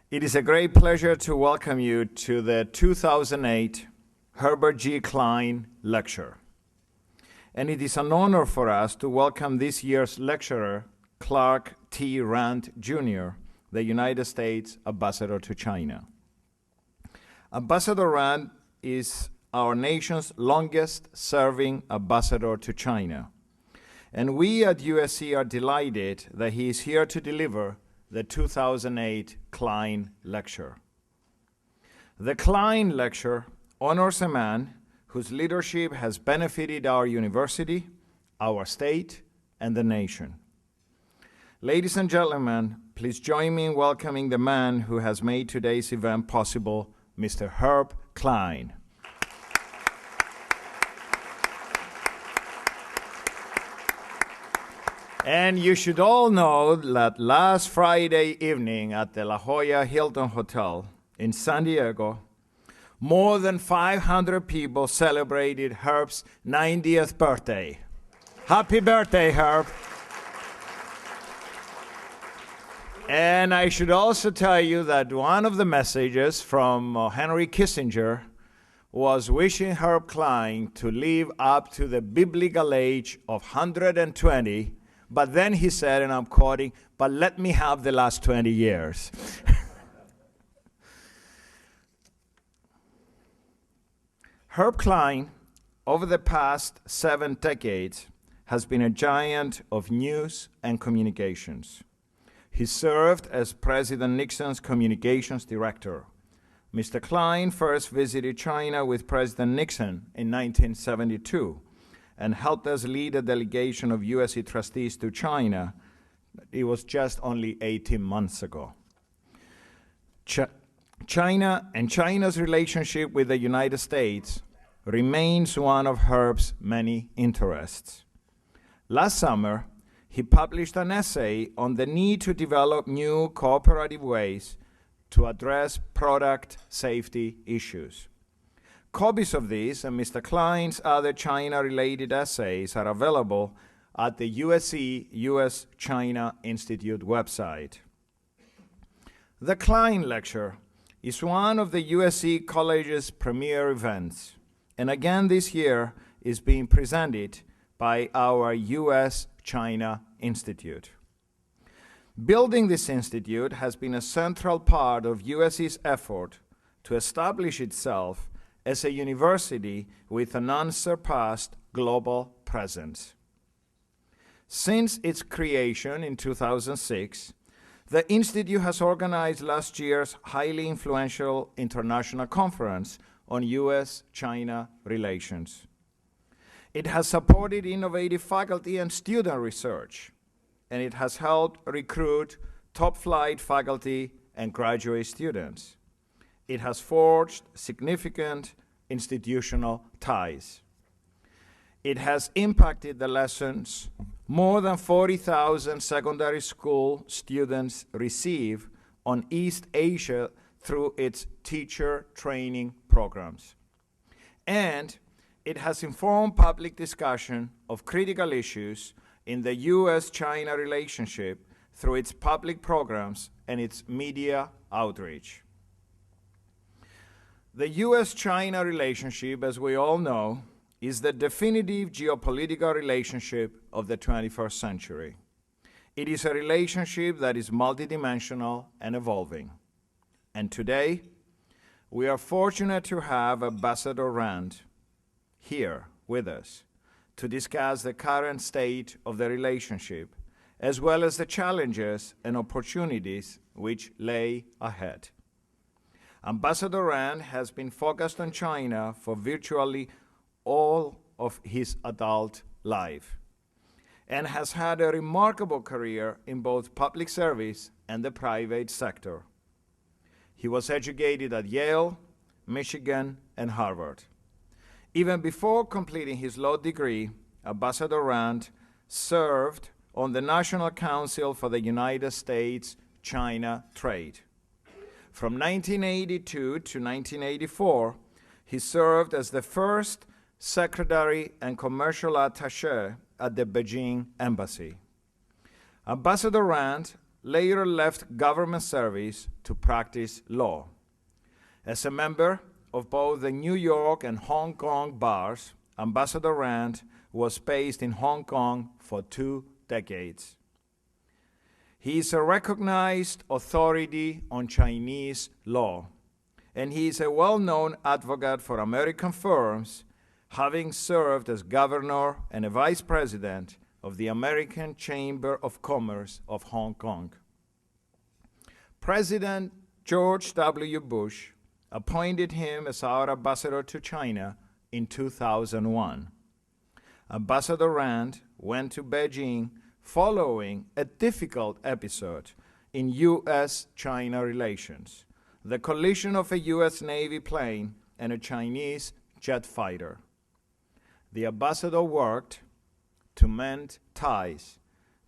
It is a great pleasure to welcome you to the 2008 Herbert G. Klein Lecture. And it is an honor for us to welcome this year's lecturer, Clark T. Randt, Jr., the United States Ambassador to China. Ambassador Randt is our nation's longest-serving ambassador to China. And we at USC are delighted that he is here to deliver the 2008 Klein Lecture. The Klein Lecture honors a man whose leadership has benefited our university, our state, and the nation. Ladies and gentlemen, please join me in welcoming the man who has made today's event possible, Mr. Herb Klein. And you should all know that last Friday evening at the La Jolla Hilton Hotel in San Diego, more than 500 people celebrated Herb's 90th birthday. Happy birthday, Herb. And I should also tell you that one of the messages from Henry Kissinger was wishing Herb Klein to live up to the biblical age of 120. But then he said, and I'm quoting, "But let me have the last 20 years." Herb Klein, over the past 7 decades, has been a giant of news and communications. He served as President Nixon's communications director. Mr. Klein first visited China with President Nixon in 1972. And helped us lead a delegation of USC trustees to China. It was just only 18 months ago. China and China's relationship with the United States remains one of Herb's many interests. Last summer, he published an essay on the need to develop new cooperative ways to address product safety issues. Copies of this and Mr. Klein's other China-related essays are available at the USC U.S. China Institute website. The Klein Lecture is one of the USC College's premier events, and again this year is being presented by our U.S. China Institute. Building this institute has been a central part of USC's effort to establish itself as a university with an unsurpassed global presence. Since its creation in 2006, the Institute has organized last year's highly influential international conference on U.S.-China relations. It has supported innovative faculty and student research, and it has helped recruit top-flight faculty and graduate students. It has forged significant institutional ties. It has impacted the lessons more than 40,000 secondary school students receive on East Asia through its teacher training programs. And it has informed public discussion of critical issues in the U.S.-China relationship through its public programs and its media outreach. The U.S.-China relationship, as we all know, is the definitive geopolitical relationship of the 21st century. It is a relationship that is multidimensional and evolving. And today, we are fortunate to have Ambassador Randt here with us to discuss the current state of the relationship, as well as the challenges and opportunities which lay ahead. Ambassador Randt has been focused on China for virtually all of his adult life and has had a remarkable career in both public service and the private sector. He was educated at Yale, Michigan, and Harvard. Even before completing his law degree, Ambassador Randt served on the National Council for the United States-China Trade. From 1982 to 1984, he served as the first secretary and commercial attaché at the Beijing embassy. Ambassador Randt later left government service to practice law. As a member of both the New York and Hong Kong bars, Ambassador Randt was based in Hong Kong for 2 decades. He is a recognized authority on Chinese law, and he is a well-known advocate for American firms, having served as governor and a vice president of the American Chamber of Commerce of Hong Kong. President George W. Bush appointed him as our ambassador to China in 2001. Ambassador Randt went to Beijing following a difficult episode in U.S.-China relations, the collision of a U.S. Navy plane and a Chinese jet fighter. The ambassador worked to mend ties,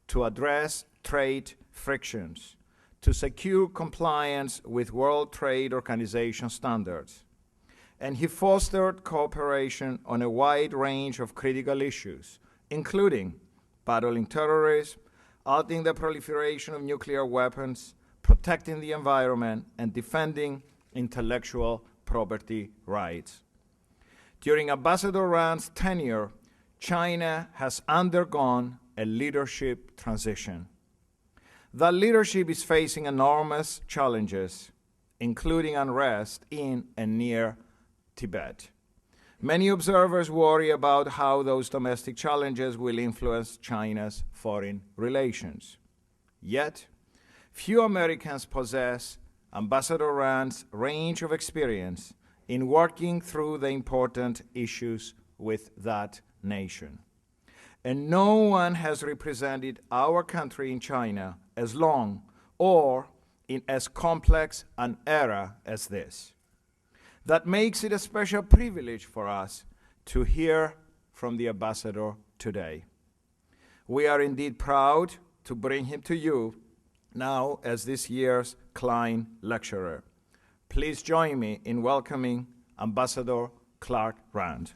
to address trade frictions, to secure compliance with World Trade Organization standards, and he fostered cooperation on a wide range of critical issues, including battling terrorism, halting the proliferation of nuclear weapons, protecting the environment, and defending intellectual property rights. During Ambassador Randt's tenure, China has undergone a leadership transition. That leadership is facing enormous challenges, including unrest in and near Tibet. Many observers worry about how those domestic challenges will influence China's foreign relations. Yet, few Americans possess Ambassador Randt's range of experience in working through the important issues with that nation. And no one has represented our country in China as long or in as complex an era as this. That makes it a special privilege for us to hear from the ambassador today. We are indeed proud to bring him to you now as this year's Klein Lecturer. Please join me in welcoming Ambassador Clark Randt.